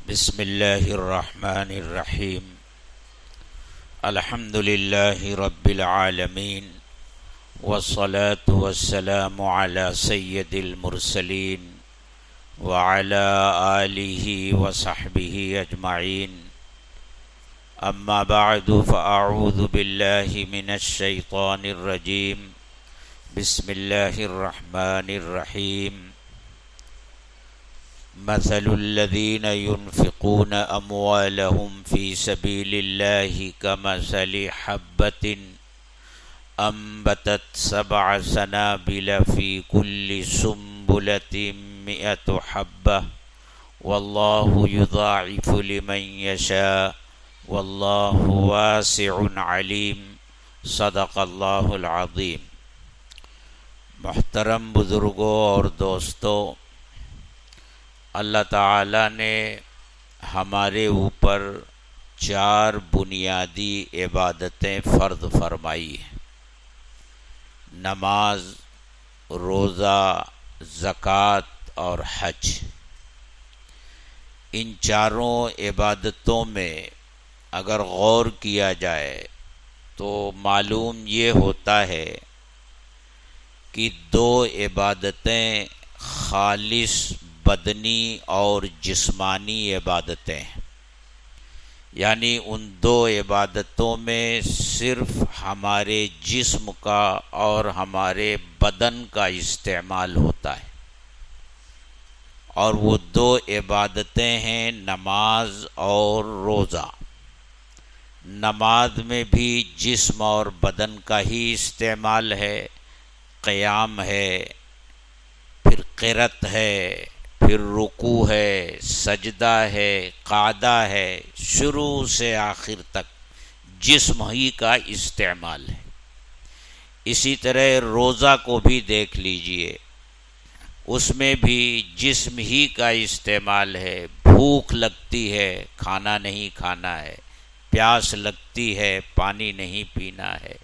بسم اللہ الرحمن الرحیم الحمد للہ رب العالمین والصلاة والسلام علی سید المرسلین وعلی آلہ وصحبہ اجمعین اما بعد فاعوذ باللہ من الشیطان الرجیم بسم اللہ الرحمن الرحیم مثل الذين ينفقون أموالهم في سبيل الله كمثل حبة أنبتت 7 سنابل في كل سنبلة 100 حبة والله يضاعف لمن يشاء والله واسع عليم صدق اللہ العظیم۔ محترم بزرگوں اور دوستوں، اللہ تعالیٰ نے ہمارے اوپر 4 بنیادی عبادتیں فرض فرمائی ہیں: نماز، روزہ، زکوٰۃ اور حج۔ ان چاروں عبادتوں میں اگر غور کیا جائے تو معلوم یہ ہوتا ہے کہ 2 عبادتیں خالص بدنی اور جسمانی عبادتیں ہیں، یعنی ان 2 عبادتوں میں صرف ہمارے جسم کا اور ہمارے بدن کا استعمال ہوتا ہے، اور وہ 2 عبادتیں ہیں نماز اور روزہ۔ نماز میں بھی جسم اور بدن کا ہی استعمال ہے، قیام ہے، پھر قرأت ہے، پھر رکوع ہے، سجدہ ہے، قعدہ ہے، شروع سے آخر تک جسم ہی کا استعمال ہے۔ اسی طرح روزہ کو بھی دیکھ لیجئے، اس میں بھی جسم ہی کا استعمال ہے۔ بھوک لگتی ہے، کھانا نہیں کھانا ہے، پیاس لگتی ہے، پانی نہیں پینا ہے،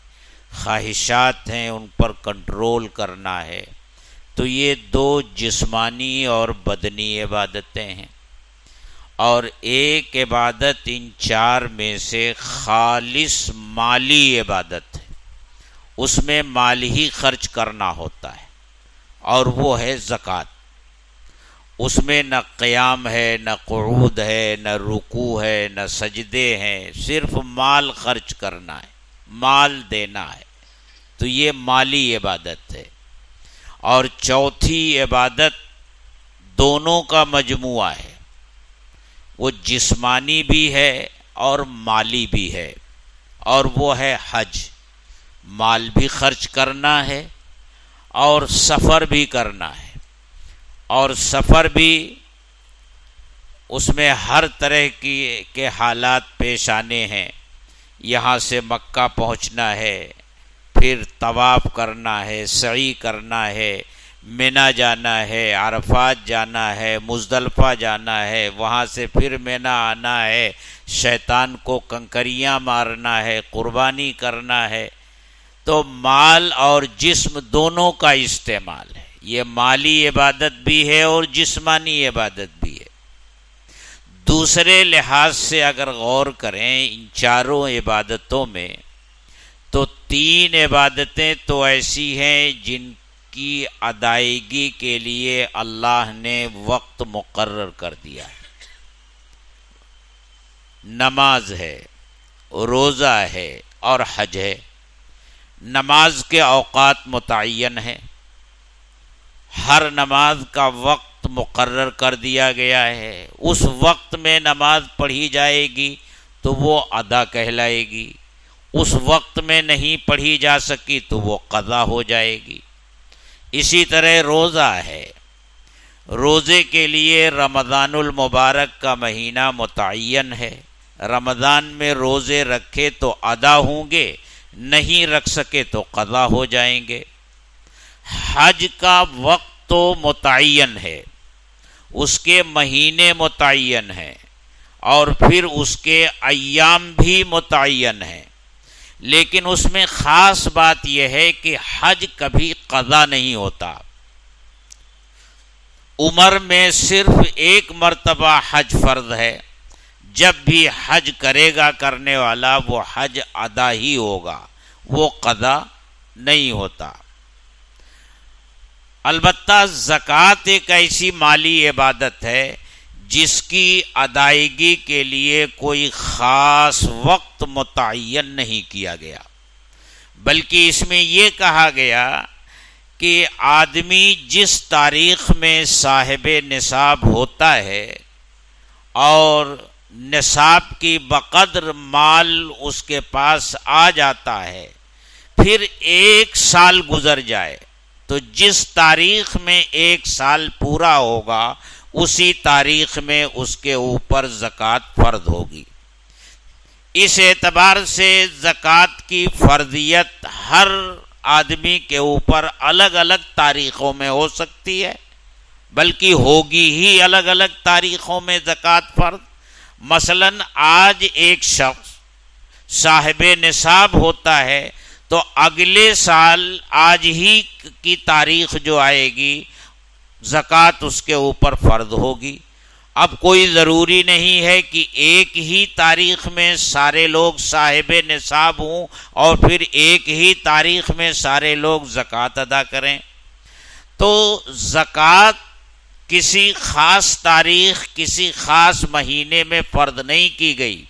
خواہشات ہیں، ان پر کنٹرول کرنا ہے۔ تو یہ 2 جسمانی اور بدنی عبادتیں ہیں، اور ایک عبادت ان 4 میں سے خالص مالی عبادت ہے، اس میں مال ہی خرچ کرنا ہوتا ہے، اور وہ ہے زکوٰۃ۔ اس میں نہ قیام ہے، نہ قعود ہے، نہ رکوع ہے، نہ سجدے ہیں، صرف مال خرچ کرنا ہے، مال دینا ہے۔ تو یہ مالی عبادت ہے۔ اور چوتھی عبادت دونوں کا مجموعہ ہے، وہ جسمانی بھی ہے اور مالی بھی ہے، اور وہ ہے حج۔ مال بھی خرچ کرنا ہے اور سفر بھی کرنا ہے، اور سفر بھی اس میں ہر طرح کے حالات پیش آنے ہیں۔ یہاں سے مکہ پہنچنا ہے، پھر طواف کرنا ہے، سعی کرنا ہے، منی جانا ہے، عرفات جانا ہے، مزدلفہ جانا ہے، وہاں سے پھر منی آنا ہے، شیطان کو کنکریاں مارنا ہے، قربانی کرنا ہے۔ تو مال اور جسم دونوں کا استعمال ہے۔ یہ مالی عبادت بھی ہے اور جسمانی عبادت بھی ہے۔ دوسرے لحاظ سے اگر غور کریں ان چاروں عبادتوں میں، تو 3 عبادتیں تو ایسی ہیں جن کی ادائیگی کے لیے اللہ نے وقت مقرر کر دیا ہے۔ نماز ہے، روزہ ہے اور حج ہے۔ نماز کے اوقات متعین ہیں، ہر نماز کا وقت مقرر کر دیا گیا ہے۔ اس وقت میں نماز پڑھی جائے گی تو وہ ادا کہلائے گی، اس وقت میں نہیں پڑھی جا سکی تو وہ قضا ہو جائے گی۔ اسی طرح روزہ ہے، روزے کے لیے رمضان المبارک کا مہینہ متعین ہے۔ رمضان میں روزے رکھے تو ادا ہوں گے، نہیں رکھ سکے تو قضا ہو جائیں گے۔ حج کا وقت تو متعین ہے، اس کے مہینے متعین ہیں، اور پھر اس کے ایام بھی متعین ہیں، لیکن اس میں خاص بات یہ ہے کہ حج کبھی قضا نہیں ہوتا۔ عمر میں صرف ایک مرتبہ حج فرض ہے، جب بھی حج کرے گا کرنے والا وہ حج ادا ہی ہوگا، وہ قضا نہیں ہوتا۔ البتہ زکوٰۃ ایک ایسی مالی عبادت ہے جس کی ادائیگی کے لیے کوئی خاص وقت متعین نہیں کیا گیا، بلکہ اس میں یہ کہا گیا کہ آدمی جس تاریخ میں صاحب نصاب ہوتا ہے اور نصاب کی بقدر مال اس کے پاس آ جاتا ہے، پھر ایک سال گزر جائے تو جس تاریخ میں ایک سال پورا ہوگا اسی تاریخ میں اس کے اوپر زکوٰۃ فرض ہوگی۔ اس اعتبار سے زکوٰۃ کی فرضیت ہر آدمی کے اوپر الگ الگ تاریخوں میں ہو سکتی ہے، بلکہ ہوگی ہی الگ الگ تاریخوں میں زکوٰۃ فرض۔ مثلا آج ایک شخص صاحب نصاب ہوتا ہے تو اگلے سال آج ہی کی تاریخ جو آئے گی زکوٰۃ اس کے اوپر فرض ہوگی۔ اب کوئی ضروری نہیں ہے کہ ایک ہی تاریخ میں سارے لوگ صاحب نصاب ہوں اور پھر ایک ہی تاریخ میں سارے لوگ زکوٰۃ ادا کریں۔ تو زکوٰۃ کسی خاص تاریخ کسی خاص مہینے میں فرض نہیں کی گئی،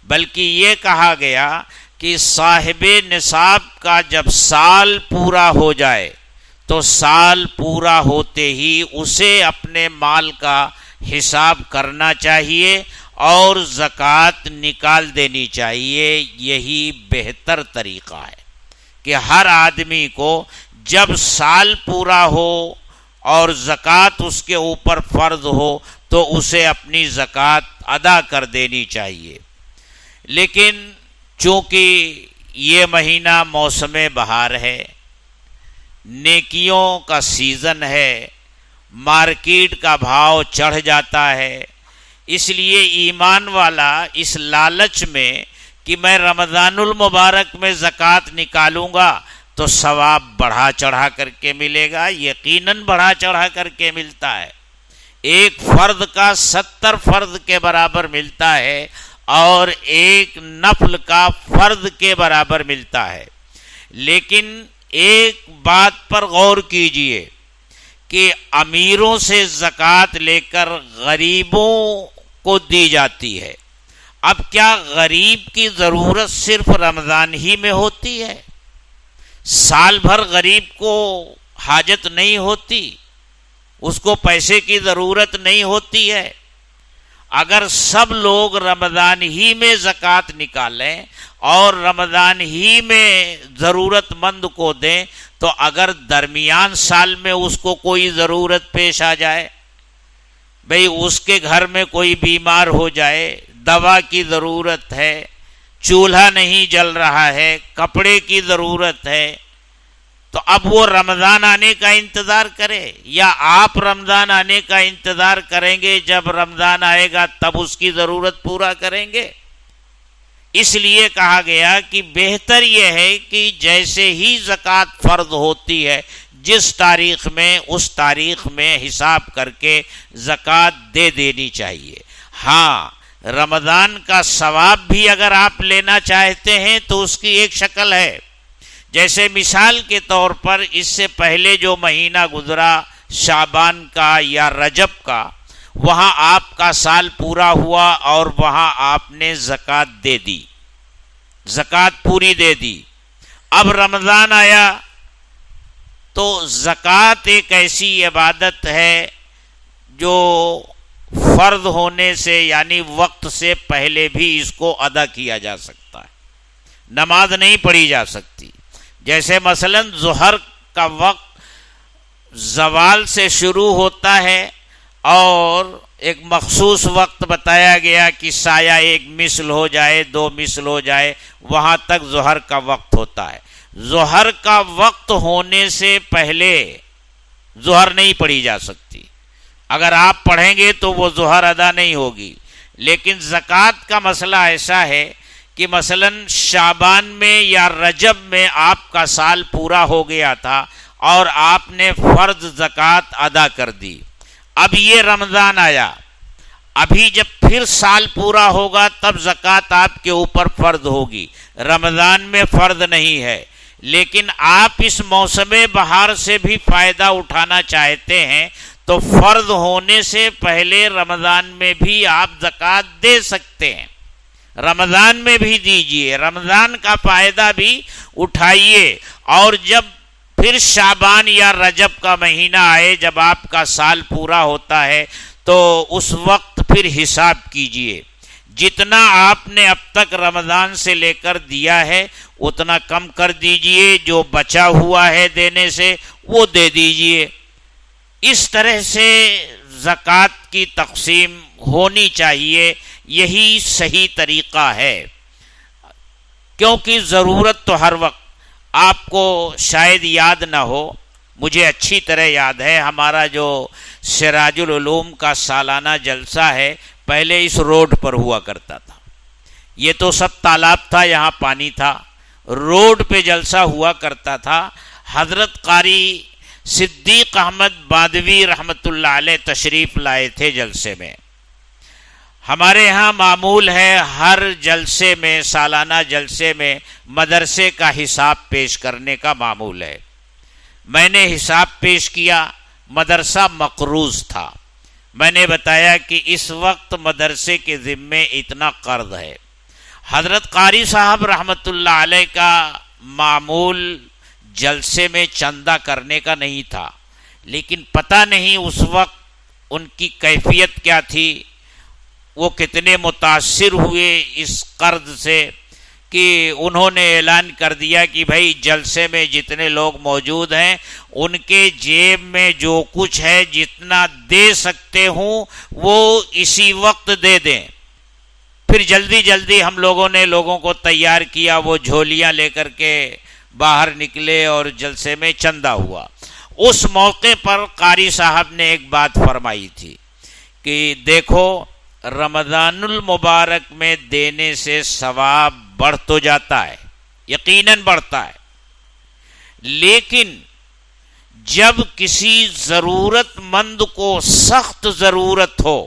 بلکہ یہ کہا گیا کہ صاحب نصاب کا جب سال پورا ہو جائے تو سال پورا ہوتے ہی اسے اپنے مال کا حساب کرنا چاہیے اور زکوٰۃ نکال دینی چاہیے۔ یہی بہتر طریقہ ہے کہ ہر آدمی کو جب سال پورا ہو اور زکوٰۃ اس کے اوپر فرض ہو تو اسے اپنی زکوٰۃ ادا کر دینی چاہیے۔ لیکن چونکہ یہ مہینہ موسم بہار ہے، نیکیوں کا سیزن ہے، مارکیٹ کا بھاؤ چڑھ جاتا ہے، اس لیے ایمان والا اس لالچ میں کہ میں رمضان المبارک میں زکوٰۃ نکالوں گا تو ثواب بڑھا چڑھا کر کے ملے گا، یقیناً بڑھا چڑھا کر کے ملتا ہے، ایک فرد کا 70 فرد کے برابر ملتا ہے اور ایک نفل کا فرد کے برابر ملتا ہے۔ لیکن ایک بات پر غور کیجئے کہ امیروں سے زکوٰۃ لے کر غریبوں کو دی جاتی ہے۔ اب کیا غریب کی ضرورت صرف رمضان ہی میں ہوتی ہے؟ سال بھر غریب کو حاجت نہیں ہوتی، اس کو پیسے کی ضرورت نہیں ہوتی ہے؟ اگر سب لوگ رمضان ہی میں زکوٰۃ نکالیں اور رمضان ہی میں ضرورت مند کو دیں تو اگر درمیان سال میں اس کو کوئی ضرورت پیش آ جائے، بھئی اس کے گھر میں کوئی بیمار ہو جائے، دوا کی ضرورت ہے، چولہا نہیں جل رہا ہے، کپڑے کی ضرورت ہے، تو اب وہ رمضان آنے کا انتظار کرے یا آپ رمضان آنے کا انتظار کریں گے؟ جب رمضان آئے گا تب اس کی ضرورت پورا کریں گے۔ اس لیے کہا گیا کہ بہتر یہ ہے کہ جیسے ہی زکوٰۃ فرض ہوتی ہے جس تاریخ میں اس تاریخ میں حساب کر کے زکوٰۃ دے دینی چاہیے۔ ہاں، رمضان کا ثواب بھی اگر آپ لینا چاہتے ہیں تو اس کی ایک شکل ہے، جیسے مثال کے طور پر اس سے پہلے جو مہینہ گزرا شعبان کا یا رجب کا، وہاں آپ کا سال پورا ہوا اور وہاں آپ نے زکوٰۃ دے دی، زکوٰۃ پوری دے دی۔ اب رمضان آیا تو زکوٰۃ ایک ایسی عبادت ہے جو فرض ہونے سے یعنی وقت سے پہلے بھی اس کو ادا کیا جا سکتا ہے، نماز نہیں پڑھی جا سکتی۔ جیسے مثلا ظہر کا وقت زوال سے شروع ہوتا ہے اور ایک مخصوص وقت بتایا گیا کہ سایہ 1 مثل ہو جائے 2 مثل ہو جائے، وہاں تک ظہر کا وقت ہوتا ہے۔ ظہر کا وقت ہونے سے پہلے ظہر نہیں پڑھی جا سکتی، اگر آپ پڑھیں گے تو وہ ظہر ادا نہیں ہوگی۔ لیکن زکوٰۃ کا مسئلہ ایسا ہے کہ مثلا شعبان میں یا رجب میں آپ کا سال پورا ہو گیا تھا اور آپ نے فرض زکوٰۃ ادا کر دی، اب یہ رمضان آیا، ابھی جب پھر سال پورا ہوگا تب زکوٰۃ آپ کے اوپر فرض ہوگی، رمضان میں فرض نہیں ہے۔ لیکن آپ اس موسم بہار سے بھی فائدہ اٹھانا چاہتے ہیں تو فرض ہونے سے پہلے رمضان میں بھی آپ زکوٰۃ دے سکتے ہیں، رمضان میں بھی دیجئے، رمضان کا فائدہ بھی اٹھائیے، اور جب پھر شعبان یا رجب کا مہینہ آئے، جب آپ کا سال پورا ہوتا ہے تو اس وقت پھر حساب کیجئے، جتنا آپ نے اب تک رمضان سے لے کر دیا ہے اتنا کم کر دیجئے، جو بچا ہوا ہے دینے سے وہ دے دیجئے۔ اس طرح سے زکوٰۃ کی تقسیم ہونی چاہیے، یہی صحیح طریقہ ہے، کیونکہ ضرورت تو ہر وقت، آپ کو شاید یاد نہ ہو، مجھے اچھی طرح یاد ہے، ہمارا جو سراج العلوم کا سالانہ جلسہ ہے پہلے اس روڈ پر ہوا کرتا تھا، یہ تو سب تالاب تھا، یہاں پانی تھا، روڈ پہ جلسہ ہوا کرتا تھا۔ حضرت قاری صدیق احمد بادوی رحمۃ اللہ علیہ تشریف لائے تھے جلسے میں۔ ہمارے ہاں معمول ہے ہر جلسے میں، سالانہ جلسے میں مدرسے کا حساب پیش کرنے کا معمول ہے۔ میں نے حساب پیش کیا، مدرسہ مقروض تھا، میں نے بتایا کہ اس وقت مدرسے کے ذمے اتنا قرض ہے۔ حضرت قاری صاحب رحمۃ اللہ علیہ کا معمول جلسے میں چندہ کرنے کا نہیں تھا، لیکن پتہ نہیں اس وقت ان کی کیفیت کیا تھی، وہ کتنے متاثر ہوئے اس قرض سے کہ انہوں نے اعلان کر دیا کہ بھائی جلسے میں جتنے لوگ موجود ہیں ان کے جیب میں جو کچھ ہے جتنا دے سکتے ہوں وہ اسی وقت دے دیں۔ پھر جلدی جلدی ہم لوگوں نے لوگوں کو تیار کیا، وہ جھولیاں لے کر کے باہر نکلے اور جلسے میں چندہ ہوا۔ اس موقع پر قاری صاحب نے ایک بات فرمائی تھی کہ دیکھو رمضان المبارک میں دینے سے ثواب بڑھ تو جاتا ہے، یقیناً بڑھتا ہے، لیکن جب کسی ضرورت مند کو سخت ضرورت ہو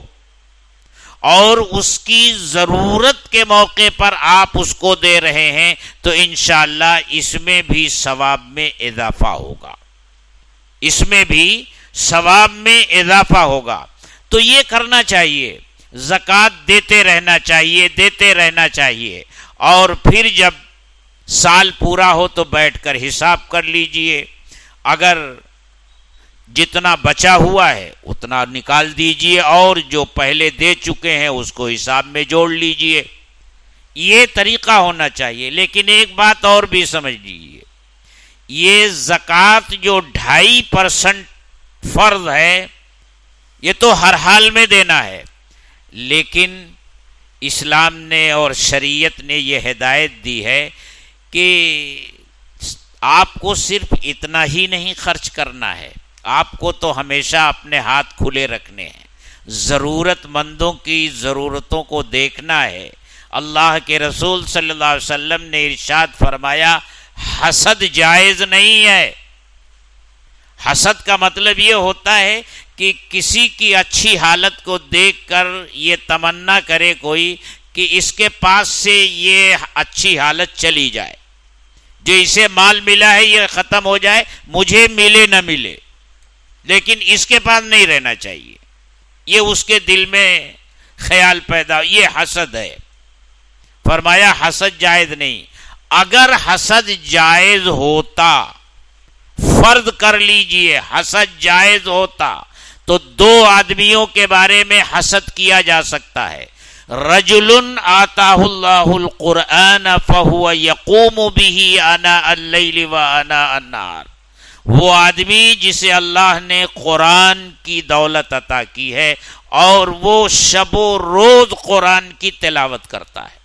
اور اس کی ضرورت کے موقع پر آپ اس کو دے رہے ہیں تو انشاءاللہ اس میں بھی ثواب میں اضافہ ہوگا، اس میں بھی ثواب میں اضافہ ہوگا۔ تو یہ کرنا چاہیے، زکوٰۃ دیتے رہنا چاہیے، دیتے رہنا چاہیے، اور پھر جب سال پورا ہو تو بیٹھ کر حساب کر لیجئے، اگر جتنا بچا ہوا ہے اتنا نکال دیجئے اور جو پہلے دے چکے ہیں اس کو حساب میں جوڑ لیجئے، یہ طریقہ ہونا چاہیے۔ لیکن ایک بات اور بھی سمجھ لیجئے، یہ زکوٰۃ جو 2.5% فرض ہے یہ تو ہر حال میں دینا ہے، لیکن اسلام نے اور شریعت نے یہ ہدایت دی ہے کہ آپ کو صرف اتنا ہی نہیں خرچ کرنا ہے، آپ کو تو ہمیشہ اپنے ہاتھ کھلے رکھنے ہیں، ضرورت مندوں کی ضرورتوں کو دیکھنا ہے۔ اللہ کے رسول صلی اللہ علیہ وسلم نے ارشاد فرمایا حسد جائز نہیں ہے۔ حسد کا مطلب یہ ہوتا ہے کہ کسی کی اچھی حالت کو دیکھ کر یہ تمنا کرے کوئی کہ اس کے پاس سے یہ اچھی حالت چلی جائے، جو اسے مال ملا ہے یہ ختم ہو جائے، مجھے ملے نہ ملے، لیکن اس کے پاس نہیں رہنا چاہیے، یہ اس کے دل میں خیال پیدا، یہ حسد ہے۔ فرمایا حسد جائز نہیں۔ اگر حسد جائز ہوتا، فرض کر لیجئے حسد جائز ہوتا تو 2 آدمیوں کے بارے میں حسد کیا جا سکتا ہے۔ رجل آتاہ اللہ القرآن فہو یقوم بہ آناء اللیل و آناء النہار، وہ آدمی جسے اللہ نے قرآن کی دولت عطا کی ہے اور وہ شب و روز قرآن کی تلاوت کرتا ہے۔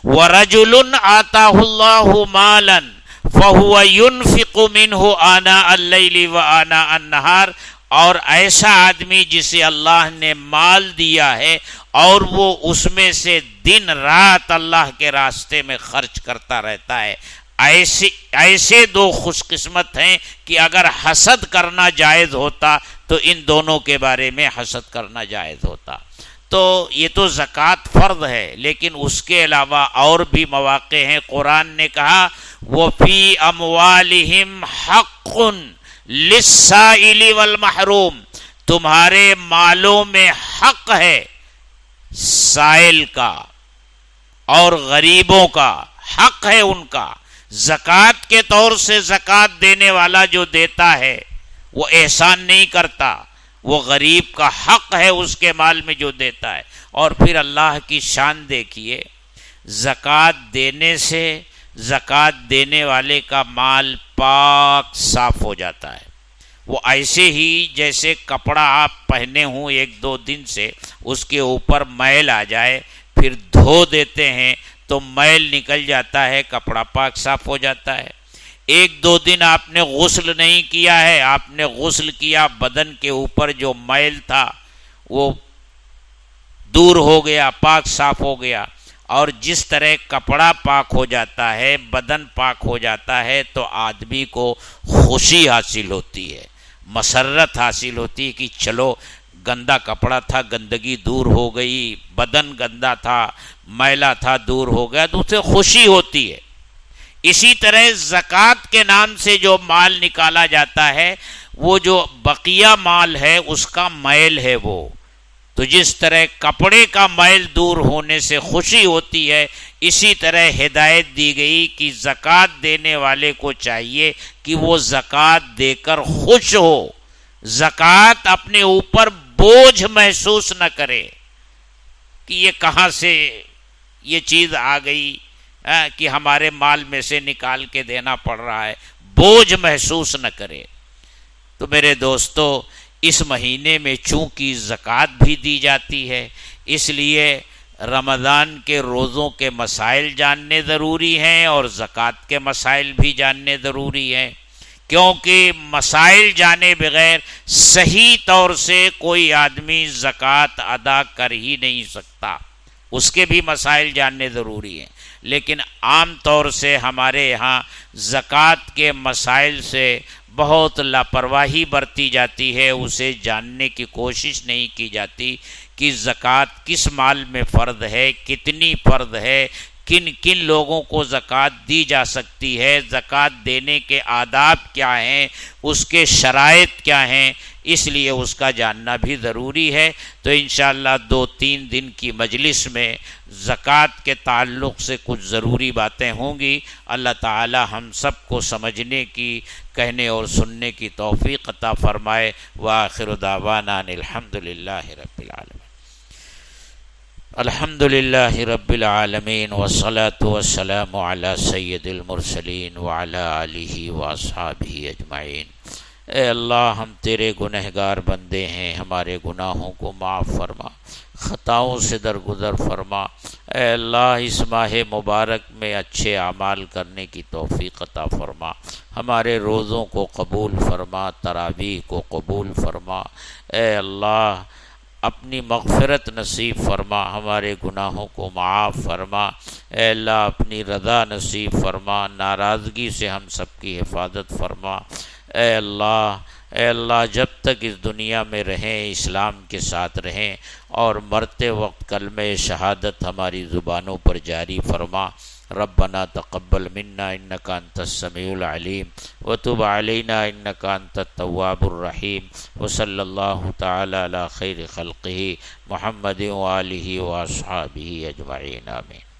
وَرَجُلٌ آتَاهُ اللَّهُ مَالًا فَهُوَ يُنْفِقُ مِنْهُ آنَاءَ اللَّيْلِ وَآنَاءَ النَّهَارِ، اور ایسا آدمی جسے اللہ نے مال دیا ہے اور وہ اس میں سے دن رات اللہ کے راستے میں خرچ کرتا رہتا ہے، ایسے 2 خوش قسمت ہیں کہ اگر حسد کرنا جائز ہوتا تو ان دونوں کے بارے میں حسد کرنا جائز ہوتا۔ تو یہ تو زکوٰۃ فرض ہے، لیکن اس کے علاوہ اور بھی مواقع ہیں۔ قرآن نے کہا وَفِي أَمْوَالِهِمْ حَقٌّ لِلسَّائِلِ وَالْمَحْرُومِ، تمہارے مالوں میں حق ہے سائل کا اور غریبوں کا، حق ہے ان کا۔ زکوٰۃ کے طور سے زکوٰۃ دینے والا جو دیتا ہے وہ احسان نہیں کرتا، وہ غریب کا حق ہے اس کے مال میں جو دیتا ہے۔ اور پھر اللہ کی شان دیکھیے، زکوٰۃ دینے سے زکوٰۃ دینے والے کا مال پاک صاف ہو جاتا ہے۔ وہ ایسے ہی جیسے کپڑا آپ پہنے ہوں ایک دو دن سے اس کے اوپر میل آ جائے، پھر دھو دیتے ہیں تو میل نکل جاتا ہے، کپڑا پاک صاف ہو جاتا ہے۔ ایک دو دن آپ نے غسل نہیں کیا ہے، آپ نے غسل کیا، بدن کے اوپر جو میل تھا وہ دور ہو گیا، پاک صاف ہو گیا۔ اور جس طرح کپڑا پاک ہو جاتا ہے، بدن پاک ہو جاتا ہے، تو آدمی کو خوشی حاصل ہوتی ہے، مسرت حاصل ہوتی ہے کہ چلو گندا کپڑا تھا، گندگی دور ہو گئی، بدن گندا تھا، میلا تھا، دور ہو گیا، تو اسے خوشی ہوتی ہے۔ اسی طرح زکوٰۃ کے نام سے جو مال نکالا جاتا ہے، وہ جو بقیہ مال ہے اس کا میل ہے وہ، تو جس طرح کپڑے کا میل دور ہونے سے خوشی ہوتی ہے، اسی طرح ہدایت دی گئی کہ زکوٰۃ دینے والے کو چاہیے کہ وہ زکوٰۃ دے کر خوش ہو، زکوٰۃ اپنے اوپر بوجھ محسوس نہ کرے کہ یہ کہاں سے یہ چیز آ گئی کہ ہمارے مال میں سے نکال کے دینا پڑ رہا ہے، بوجھ محسوس نہ کرے۔ تو میرے دوستو، اس مہینے میں چونکہ زکوٰۃ بھی دی جاتی ہے، اس لیے رمضان کے روزوں کے مسائل جاننے ضروری ہیں اور زکوٰۃ کے مسائل بھی جاننے ضروری ہیں، کیونکہ مسائل جانے بغیر صحیح طور سے کوئی آدمی زکوٰۃ ادا کر ہی نہیں سکتا، اس کے بھی مسائل جاننے ضروری ہیں۔ لیکن عام طور سے ہمارے یہاں زکوٰۃ کے مسائل سے بہت لاپرواہی برتی جاتی ہے، اسے جاننے کی کوشش نہیں کی جاتی کہ زکوٰۃ کس مال میں فرض ہے، کتنی فرض ہے، کن کن لوگوں کو زکوٰۃ دی جا سکتی ہے، زکوٰۃ دینے کے آداب کیا ہیں، اس کے شرائط کیا ہیں، اس لیے اس کا جاننا بھی ضروری ہے۔ تو انشاءاللہ 2-3 دن کی مجلس میں زکوٰۃ کے تعلق سے کچھ ضروری باتیں ہوں گی۔ اللہ تعالی ہم سب کو سمجھنے کی، کہنے اور سننے کی توفیق عطا فرمائے۔ وآخر دعوانا ان الحمد للہ رب العالمین۔ الحمد للہ رب العالمین والصلاة والسلام علی سید المرسلین وعلی آلہ واصحابہ اجمعین۔ اے اللہ، ہم تیرے گنہگار بندے ہیں، ہمارے گناہوں کو معاف فرما، خطاؤں سے درگزر فرما۔ اے اللہ، اس ماہ مبارک میں اچھے اعمال کرنے کی توفیق عطا فرما، ہمارے روزوں کو قبول فرما، تراویح کو قبول فرما۔ اے اللہ، اپنی مغفرت نصیب فرما، ہمارے گناہوں کو معاف فرما۔ اے اللہ، اپنی رضا نصیب فرما، ناراضگی سے ہم سب کی حفاظت فرما۔ اے اللہ، جب تک اس دنیا میں رہیں اسلام کے ساتھ رہیں، اور مرتے وقت کلمہ شہادت ہماری زبانوں پر جاری فرما۔ ربنا تقبل منا انک انت السمیع العلیم وتب علینا انک انت التواب الرحیم، وصلی اللہ تعالی علی خیر خلقہ محمد وآلہ واصحابہ اجمعین، آمین۔